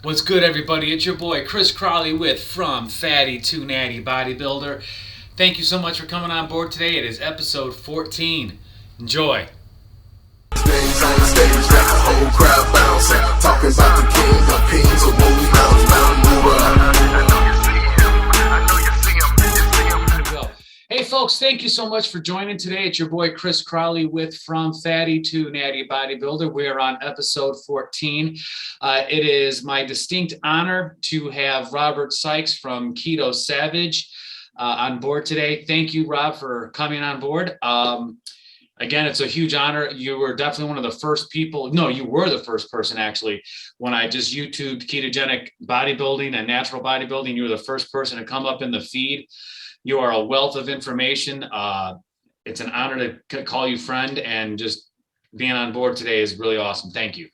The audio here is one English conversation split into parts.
What's good, everybody? It's your boy Chris Crawley with From Fatty to Natty Bodybuilder. Thank you so much for coming on board today. It is episode 14. Enjoy. Things on the stage got the whole crowd bouncing, talking about the king of kings, so move Go. Hey folks, thank you so much for joining today. It's your boy Chris Crawley with From Fatty to Natty Bodybuilder. We are on episode 14. It is my distinct honor to have Robert Sikes from Keto Savage on board today. Thank you, Rob, for coming on board. Again, it's a huge honor. You were definitely one of the first people. No, you were the first person, actually. When I just YouTubed ketogenic bodybuilding and natural bodybuilding, you were the first person to come up in the feed. You are a wealth of information. It's an honor to call you friend, and just being on board today is really awesome. Thank you.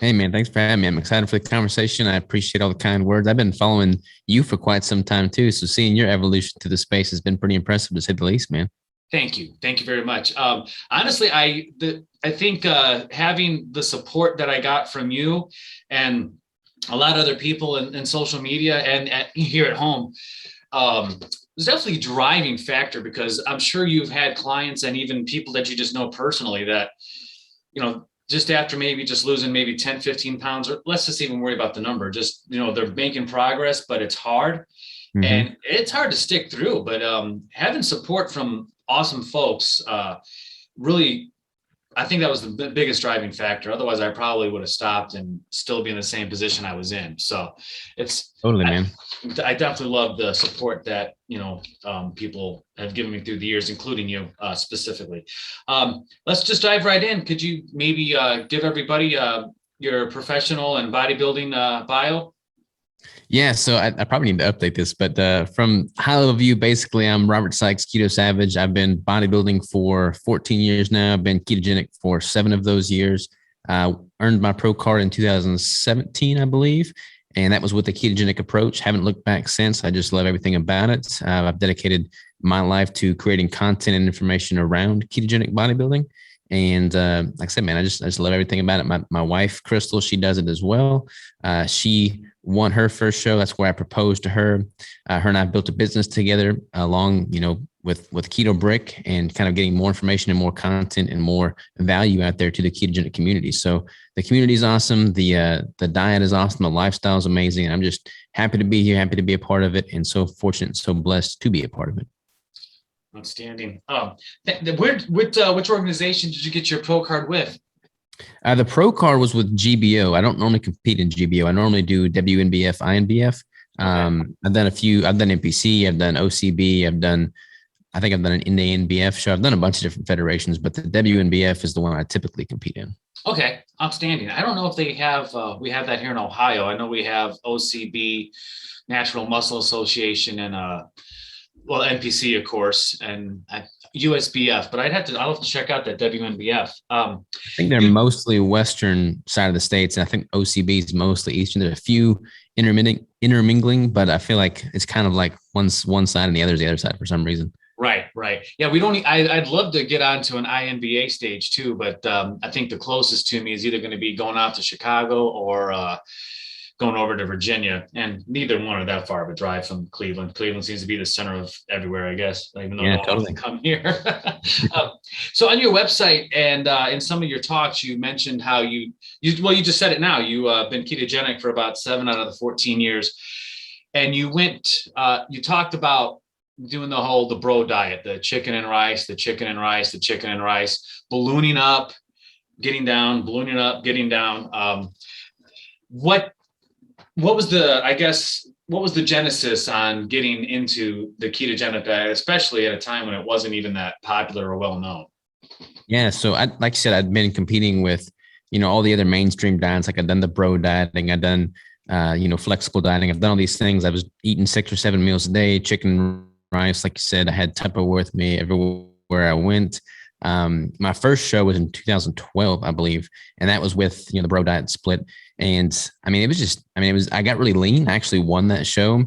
Hey, man, thanks for having me. I'm excited for the conversation. I appreciate all the kind words. I've been following you for quite some time, too. So seeing your evolution to the space has been pretty impressive, to say the least, man. Thank you. Thank you very much. Honestly, I think having the support that I got from you and a lot of other people in social media and here at home was definitely a driving factor, because I'm sure you've had clients and even people that you just know personally that, you know, just after maybe just losing maybe 10, 15 pounds, or let's just even worry about the number, just, you know, they're making progress, but it's hard. Mm-hmm. And it's hard to stick through, but having support from awesome folks, really, I think that was the biggest driving factor. Otherwise, I probably would have stopped and still be in the same position I was in. So it's totally, man. I definitely love the support that, you know, people have given me through the years, including you specifically. Let's just dive right in. Could you maybe give everybody your professional and bodybuilding bio? Yeah, so I probably need to update this, but from high level view, basically, I'm Robert Sikes, Keto Savage. I've been bodybuilding for 14 years now. I've been ketogenic for 7 of those years. Earned my pro card in 2017, I believe, and that was with the ketogenic approach. Haven't looked back since. I just love everything about it. I've dedicated my life to creating content and information around ketogenic bodybuilding. And like I said, man, I just love everything about it. My wife, Crystal, she does it as well. She won her first show. That's where I proposed to her. Her and I built a business together along, you know, with Keto Brick, and kind of getting more information and more content and more value out there to the ketogenic community. So the community is awesome. The diet is awesome. The lifestyle is amazing. I'm just happy to be here, happy to be a part of it, and so fortunate, so blessed to be a part of it. Outstanding. Which organization did you get your pro card with? The pro card was with GBO. I don't normally compete in GBO. I normally do WNBF, INBF. Okay. I've done a few. I've done NPC. I've done OCB. I think I've done an NBF show. I've done a bunch of different federations, but the WNBF is the one I typically compete in. Okay, outstanding. I don't know if they have. We have that here in Ohio. I know we have OCB, Natural Muscle Association, and NPC, of course, and USBF, but I'll have to check out that WNBF. I think they're mostly western side of the states, and I think OCB is mostly eastern. There's a few intermingling, but I feel like it's kind of like one's one side and the other's the other side for some reason. Right. Yeah, we don't. I'd love to get onto an INBA stage too, but I think the closest to me is either going to be going out to Chicago or going over to Virginia, and neither one are that far of a drive from Cleveland. Cleveland seems to be the center of everywhere, I guess, even though they totally come here. So on your website and in some of your talks, you mentioned how you just said it now. You've been ketogenic for about 7 out of the 14 years. And you talked about doing the bro diet, the chicken and rice, ballooning up, getting down, ballooning up, getting down. What was the genesis on getting into the ketogenic diet, especially at a time when it wasn't even that popular or well known? Yeah. So like you said, I'd been competing with, you know, all the other mainstream diets. Like I've done the bro dieting, I've done, flexible dieting. I've done all these things. I was eating 6 or 7 meals a day, chicken, rice. Like you said, I had Tupperware with me everywhere I went. My first show was in 2012, I believe. And that was with, the bro diet split. And I got really lean. I actually won that show.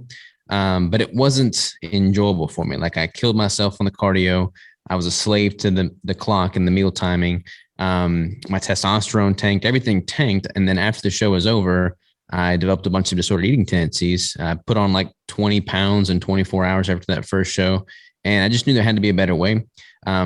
But it wasn't enjoyable for me. Like I killed myself on the cardio. I was a slave to the clock and the meal timing. My testosterone tanked, everything tanked. And then after the show was over, I developed a bunch of disordered eating tendencies. I put on like 20 pounds in 24 hours after that first show. And I just knew there had to be a better way.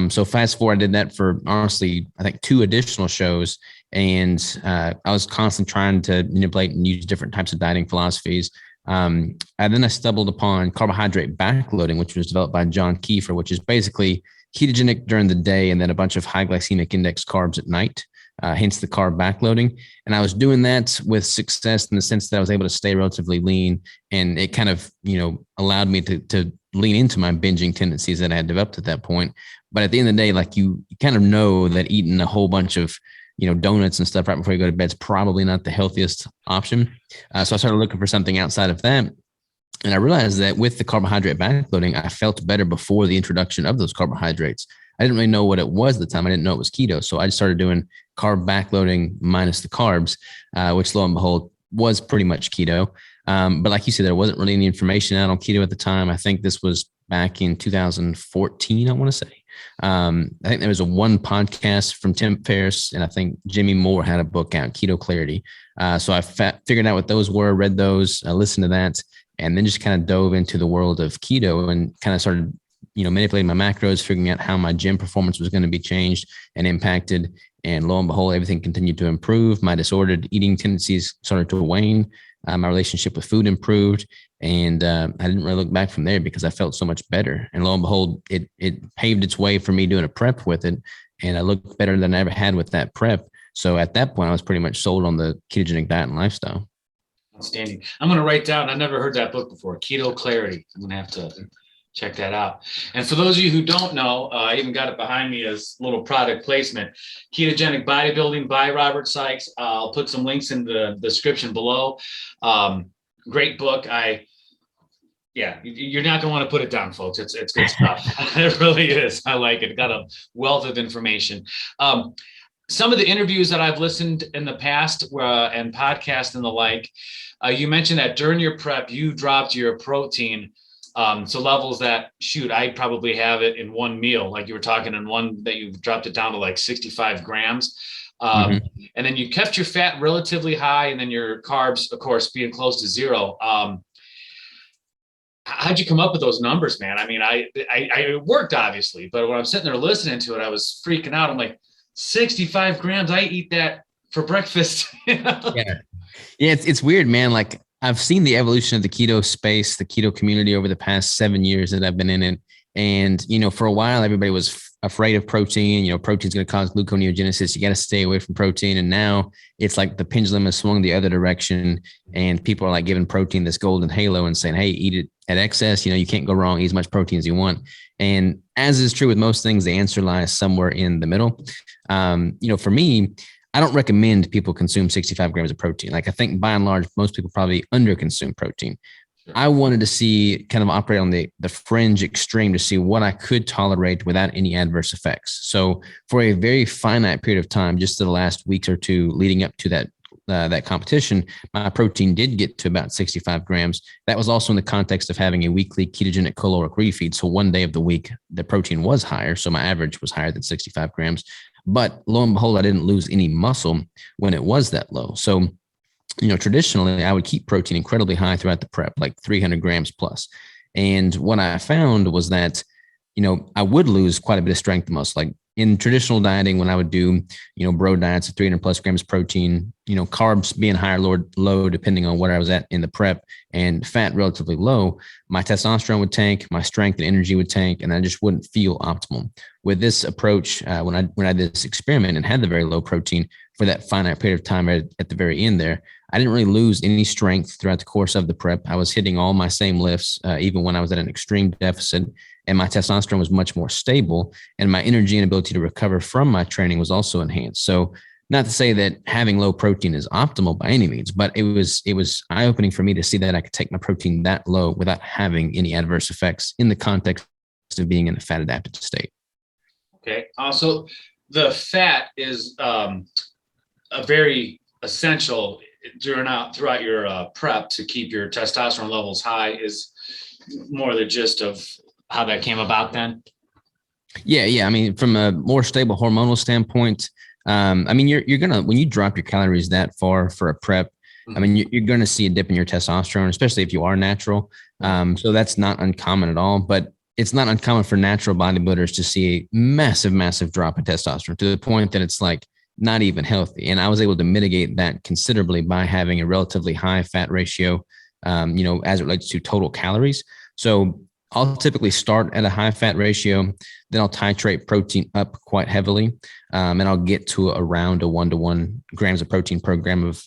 So fast forward, I did that for honestly, I think 2 additional shows. And I was constantly trying to manipulate and use different types of dieting philosophies. And then I stumbled upon carbohydrate backloading, which was developed by John Kiefer, which is basically ketogenic during the day and then a bunch of high glycemic index carbs at night. Hence the carb backloading. And I was doing that with success in the sense that I was able to stay relatively lean. And it kind of, allowed me to lean into my binging tendencies that I had developed at that point. But at the end of the day, like you kind of know that eating a whole bunch of, donuts and stuff right before you go to bed is probably not the healthiest option. So I started looking for something outside of that. And I realized that with the carbohydrate backloading, I felt better before the introduction of those carbohydrates. I didn't really know what it was at the time. I didn't know it was keto. So I just started doing carb backloading minus the carbs, which lo and behold was pretty much keto. But like you said, there wasn't really any information out on keto at the time. I think this was back in 2014, I want to say. I think there was a one podcast from Tim Ferriss, and I think Jimmy Moore had a book out, Keto Clarity. So I figured out what those were, read those, listened to that, and then just kind of dove into the world of keto and kind of started manipulating my macros, figuring out how my gym performance was going to be changed and impacted. And lo and behold, everything continued to improve. My disordered eating tendencies started to wane. My relationship with food improved. And I didn't really look back from there because I felt so much better. And lo and behold, it paved its way for me doing a prep with it. And I looked better than I ever had with that prep. So at that point, I was pretty much sold on the ketogenic diet and lifestyle. Outstanding. I'm going to write down, I never heard that book before, Keto Clarity. I'm going to have to check that out. And for those of you who don't know, I even got it behind me as little product placement, Ketogenic Bodybuilding by Robert Sikes. I'll put some links in the description below. Great book. You're not going to want to put it down, folks. It's good stuff. It really is. I like it. Got a wealth of information. Some of the interviews that I've listened in the past and podcasts and the like, you mentioned that during your prep, you dropped your protein to levels that, I'd probably have it in one meal. Like you were talking in one that you dropped it down to like 65 grams. And then you kept your fat relatively high and then your carbs, of course, being close to zero. How'd you come up with those numbers, man? I mean, it worked obviously, but when I'm sitting there listening to it, I was freaking out. I'm like, 65 grams. I eat that for breakfast. Yeah. It's weird, man. Like I've seen the evolution of the keto space, the keto community over the past 7 years that I've been in it. And, for a while, everybody was afraid of protein. Protein's going to cause gluconeogenesis. You got to stay away from protein. And now it's like the pendulum has swung the other direction. And people are like giving protein this golden halo and saying, hey, eat it at excess. You can't go wrong. Eat as much protein as you want. And as is true with most things, the answer lies somewhere in the middle. For me, I don't recommend people consume 65 grams of protein. Like I think by and large, most people probably underconsume protein. Sure. I wanted to see kind of operate on the fringe extreme to see what I could tolerate without any adverse effects. So for a very finite period of time, just the last week or two leading up to that competition, my protein did get to about 65 grams. That was also in the context of having a weekly ketogenic caloric refeed. So one day of the week, the protein was higher. So my average was higher than 65 grams. But lo and behold, I didn't lose any muscle when it was that low. So, traditionally, I would keep protein incredibly high throughout the prep, like 300 grams plus. And what I found was that, I would lose quite a bit of strength and muscle. Like in traditional dieting, when I would do, bro diets of 300 plus grams protein, carbs being higher, low, depending on where I was at in the prep, and fat relatively low, my testosterone would tank, my strength and energy would tank, and I just wouldn't feel optimal. With this approach, when I did this experiment and had the very low protein for that finite period of time at the very end there, I didn't really lose any strength throughout the course of the prep. I was hitting all my same lifts, even when I was at an extreme deficit, and my testosterone was much more stable, and my energy and ability to recover from my training was also enhanced. So not to say that having low protein is optimal by any means, but it was eye-opening for me to see that I could take my protein that low without having any adverse effects in the context of being in a fat adapted state. Okay. So the fat is a very essential throughout your prep to keep your testosterone levels high. Is more the gist of how that came about then? Yeah. I mean, from a more stable hormonal standpoint, you're gonna, when you drop your calories that far for a prep, I mean, you're going to see a dip in your testosterone, especially if you are natural. So that's not uncommon at all, but it's not uncommon for natural bodybuilders to see a massive, massive drop in testosterone to the point that it's like not even healthy. And I was able to mitigate that considerably by having a relatively high fat ratio, as it relates to total calories. So I'll typically start at a high fat ratio, then I'll titrate protein up quite heavily, and I'll get to around a 1-to-1 grams of protein per gram of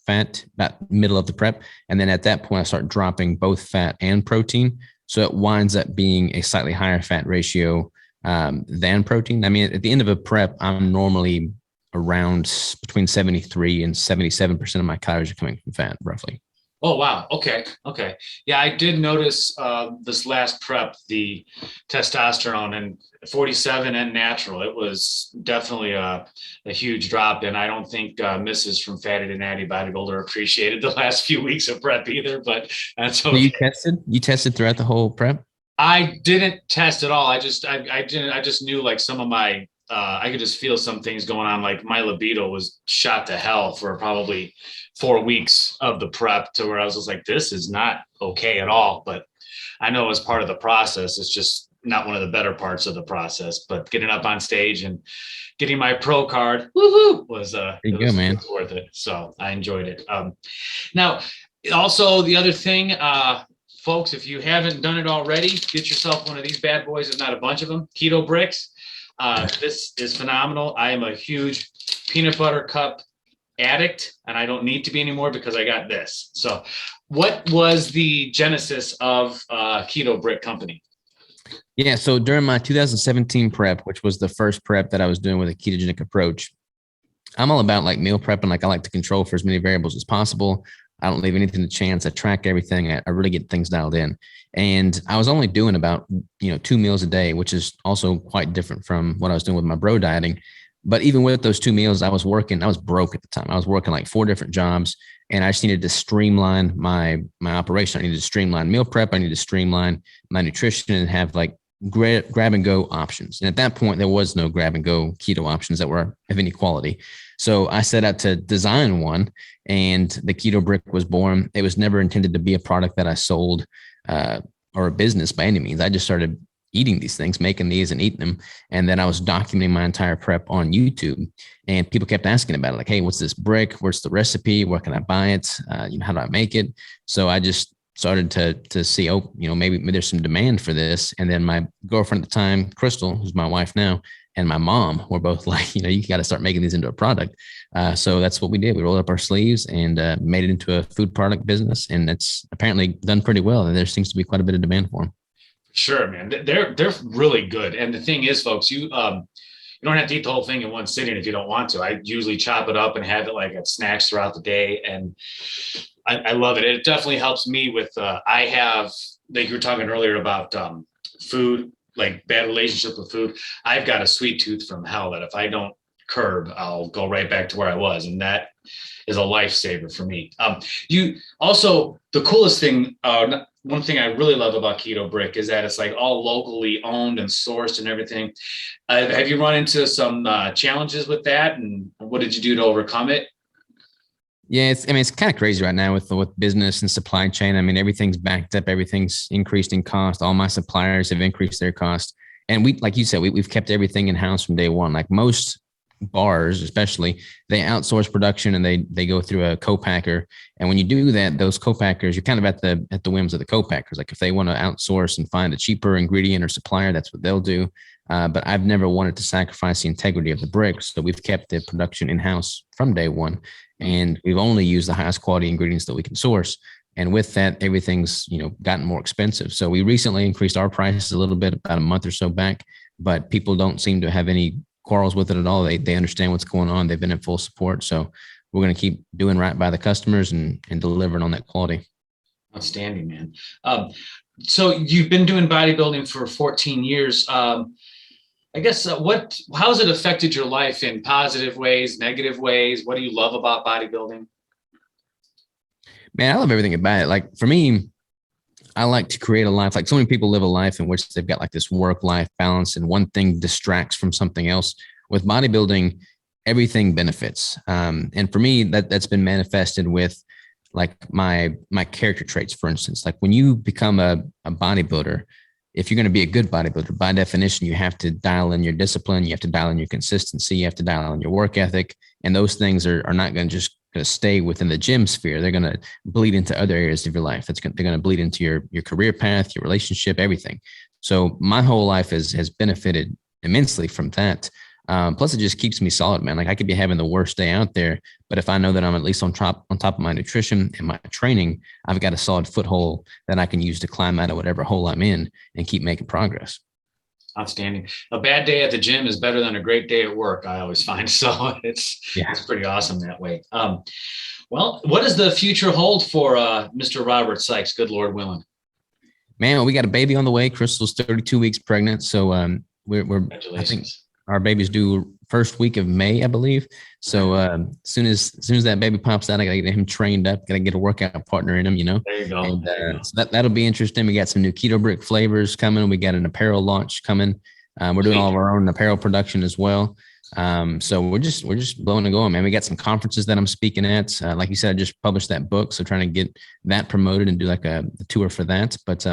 fat, about middle of the prep. And then at that point, I start dropping both fat and protein. So it winds up being a slightly higher fat ratio than protein. I mean, at the end of a prep, I'm normally around between 73 and 77% of my calories are coming from fat, roughly. Oh, wow. Okay. Yeah, I did notice this last prep, the testosterone and 47 and natural. It was definitely a huge drop. And I don't think Mrs. from Fatty to Natty Bodybuilder appreciated the last few weeks of prep either, but that's okay. So you tested throughout the whole prep? I didn't test at all. I just knew like some of my, I could just feel some things going on. Like my libido was shot to hell for probably 4 weeks of the prep, to where I was just like, this is not okay at all. But I know as part of the process, it's just not one of the better parts of the process. But getting up on stage and getting my pro card, woohoo, was worth it. So I enjoyed it. Now, also the other thing, folks, if you haven't done it already, get yourself one of these bad boys, if not a bunch of them. Keto Bricks. This is phenomenal. I am a huge peanut butter cup addict, and I don't need to be anymore because I got this. So what was the genesis of Keto Brick Company? Yeah. So during my 2017 prep, which was the first prep that I was doing with a ketogenic approach, I'm all about like meal prepping. Like I like to control for as many variables as possible. I don't leave anything to chance. I track everything. I really get things dialed in. And I was only doing about, 2 meals a day, which is also quite different from what I was doing with my bro dieting. But even with those 2 meals, I was broke at the time. I was working like 4 different jobs, and I just needed to streamline my operation. I needed to streamline meal prep. I needed to streamline my nutrition and have like grab and go options. And at that point, there was no grab and go keto options that were of any quality. So I set out to design one, and the Keto Brick was born. It was never intended to be a product that I sold or a business by any means. I just started eating these things, making these and eating them. And then I was documenting my entire prep on YouTube, and people kept asking about it. Like, hey, what's this brick? Where's the recipe? Where can I buy it? How do I make it? So I just started to see, maybe there's some demand for this. And then my girlfriend at the time, Crystal, who's my wife now, and my mom were both like, you got to start making these into a product. So that's what we did. We rolled up our sleeves and made it into a food product business. And it's apparently done pretty well. And there seems to be quite a bit of demand for them. Sure, man. They're really good. And the thing is, folks, you don't have to eat the whole thing in one sitting if you don't want to. I usually chop it up and have it like at snacks throughout the day. And I love it. It definitely helps me with, I have, like you were talking earlier about food, like bad relationship with food. I've got a sweet tooth from hell that if I don't curb, I'll go right back to where I was. And that is a lifesaver for me. You also, the coolest thing, one thing I really love about Keto Brick is that it's like all locally owned and sourced and everything. Have you run into some challenges with that? And what did you do to overcome it? Yeah, it's kind of crazy right now with business and supply chain. I mean, everything's backed up, everything's increased in cost. All my suppliers have increased their cost, and we, like you said, we've kept everything in house from day one. Like most bars, especially, they outsource production and they go through a co-packer. And when you do that, those co-packers, you're kind of at the whims of the co-packers. Like if they want to outsource and find a cheaper ingredient or supplier, that's what they'll do. But I've never wanted to sacrifice the integrity of the bricks, so we've kept the production in house from day one. And we've only used the highest quality ingredients that we can source. And with that, everything's, gotten more expensive. So we recently increased our prices a little bit about a month or so back, but people don't seem to have any quarrels with it at all. They understand what's going on. They've been in full support. So we're going to keep doing right by the customers and delivering on that quality. Outstanding, man. So you've been doing bodybuilding for 14 years. I guess how has it affected your life in positive ways, negative ways? What do you love about bodybuilding? Man, I love everything about it. Like for me, I like to create a life. Like so many people live a life in which they've got like this work-life balance and one thing distracts from something else. With bodybuilding, everything benefits. And for me, that's been manifested with like my character traits, for instance. Like when you become a bodybuilder, if you're going to be a good bodybuilder, by definition, you have to dial in your discipline, you have to dial in your consistency, you have to dial in your work ethic. And those things are not going to just going to stay within the gym sphere. They're going to bleed into other areas of your life. They're going to bleed into your career path, your relationship, everything. So my whole life has benefited immensely from that. Plus, it just keeps me solid, man. Like I could be having the worst day out there, but if I know that I'm at least on top of my nutrition and my training, I've got a solid foothold that I can use to climb out of whatever hole I'm in and keep making progress. Outstanding. A bad day at the gym is better than a great day at work, I always find. So it's pretty awesome that way. Well, what does the future hold for Mr. Robert Sikes? Good Lord willing. Man, we got a baby on the way. Crystal's 32 weeks pregnant. So we're I think our baby's due first week of May, I believe. So as soon as that baby pops out, I gotta get him trained up, gotta get a workout partner in him, There you go. And so that'll be interesting. We got some new Keto Brick flavors coming. We got an apparel launch coming. We're doing all of our own apparel production as well. So we're just blowing and going, man. We got some conferences that I'm speaking at. Like you said, I just published that book. So trying to get that promoted and do like a tour for that. But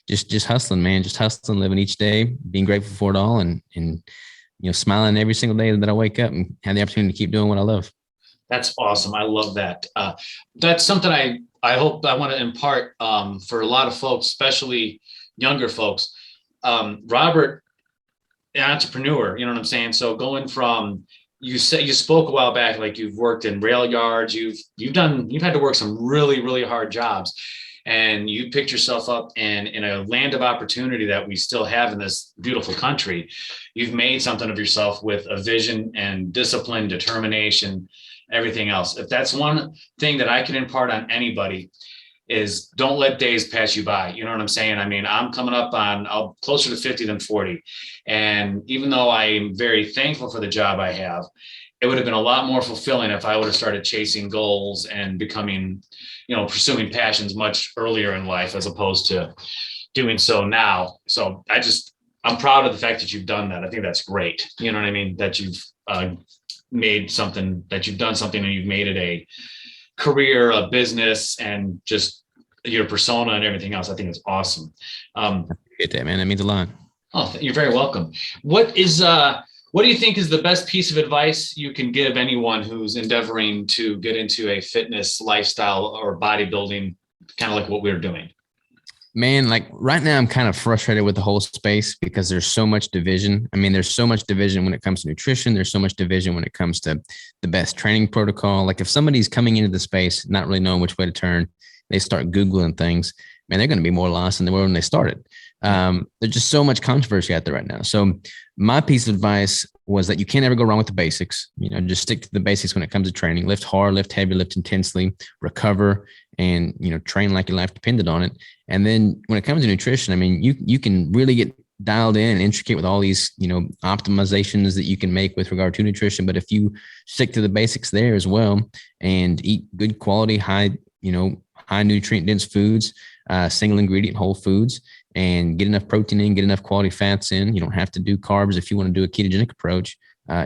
just hustling, man, just hustling, living each day, being grateful for it all and smiling every single day that I wake up and have the opportunity to keep doing what I love. That's awesome. I love that. That's something I hope I want to impart for a lot of folks, especially younger folks. Robert, an entrepreneur, you know what I'm saying? So going from, you spoke a while back, like you've worked in rail yards, you've had to work some really, really hard jobs. And you picked yourself up in a land of opportunity that we still have in this beautiful country. You've made something of yourself with a vision and discipline, determination, everything else. If that's one thing that I can impart on anybody is don't let days pass you by. You know what I'm saying? I mean, I'm coming up on closer to 50 than 40. And even though I'm very thankful for the job I have, it would have been a lot more fulfilling if I would have started chasing goals and becoming, pursuing passions much earlier in life as opposed to doing so now. So I'm proud of the fact that you've done that. I think that's great. You know what I mean? That you've made something, that you've done something and you've made it a career, a business, and just your persona and everything else. I think it's awesome. Get that, man. That means a lot. Oh, you're very welcome. What do you think is the best piece of advice you can give anyone who's endeavoring to get into a fitness lifestyle or bodybuilding, kind of like what we're doing? Man, like right now, I'm kind of frustrated with the whole space because there's so much division. I mean, there's so much division when it comes to nutrition. There's so much division when it comes to the best training protocol. Like if somebody's coming into the space, not really knowing which way to turn, they start Googling things, man, they're going to be more lost than they were when they started. There's just so much controversy out there right now. So my piece of advice was that you can't ever go wrong with the basics. Just stick to the basics when it comes to training. Lift hard, lift heavy, lift intensely, recover, and train like your life depended on it. And then when it comes to nutrition, I mean, you can really get dialed in and intricate with all these optimizations that you can make with regard to nutrition. But if you stick to the basics there as well and eat good quality, high nutrient dense foods, single ingredient whole foods, and get enough protein in, get enough quality fats in. You don't have to do carbs if you want to do a ketogenic approach.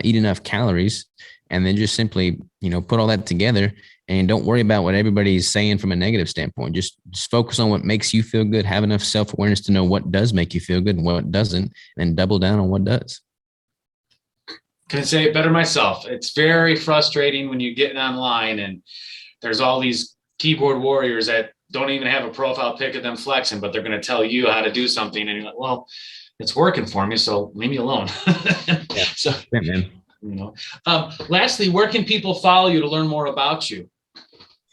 Eat enough calories, and then just simply, put all that together and don't worry about what everybody's saying from a negative standpoint. Just focus on what makes you feel good. Have enough self-awareness to know what does make you feel good and what doesn't, and double down on what does. Can I say it better myself? It's very frustrating when you get online and there's all these keyboard warriors that don't even have a profile pic of them flexing, but they're going to tell you how to do something. And you're like, well, it's working for me, so leave me alone. Yeah. So, yeah, man. Lastly, where can people follow you to learn more about you?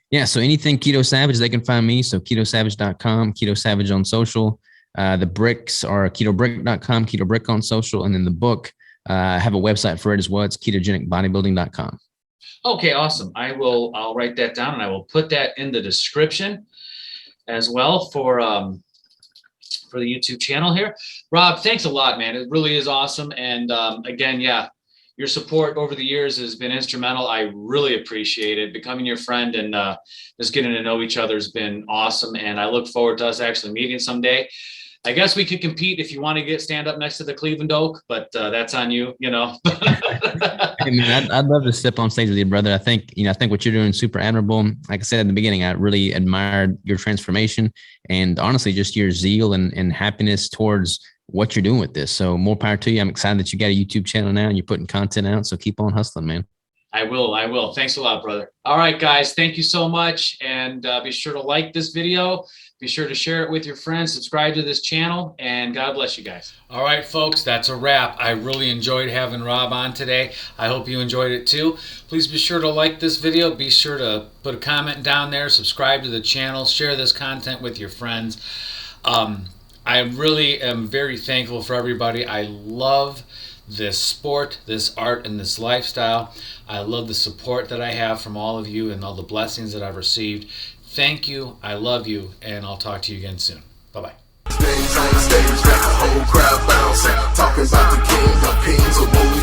Yeah. So anything Keto Savage, they can find me. So ketosavage.com, Keto Savage on social. The bricks are ketobrick.com, Keto Brick on social. And then the book, I have a website for it as well. It's ketogenicbodybuilding.com. Okay, awesome. I'll write that down and I will put that in the description as well for the YouTube channel here. Rob, thanks a lot, man. It really is awesome. And again, your support over the years has been instrumental. I really appreciate it. Becoming your friend and just getting to know each other has been awesome. And I look forward to us actually meeting someday. I guess we could compete if you want to stand up next to the Cleveland Oak, but that's on you, you know. Hey, man, I'd love to step on stage with you, brother. I think what you're doing is super admirable. Like I said at the beginning, I really admired your transformation and honestly just your zeal and happiness towards what you're doing with this. So more power to you. I'm excited that you got a YouTube channel now and you're putting content out. So keep on hustling, man. I will. Thanks a lot, brother. All right, guys. Thank you so much. And be sure to like this video. Be sure to share it with your friends. Subscribe to this channel. And God bless you guys. All right, folks. That's a wrap. I really enjoyed having Rob on today. I hope you enjoyed it too. Please be sure to like this video. Be sure to put a comment down there. Subscribe to the channel. Share this content with your friends. I really am very thankful for everybody. I love this sport, this art, and this lifestyle. I love the support that I have from all of you and all the blessings that I've received. Thank you. I love you, and I'll talk to you again soon. Bye-bye. Things on the stage got the whole crowd bouncing, talking about the king of kings of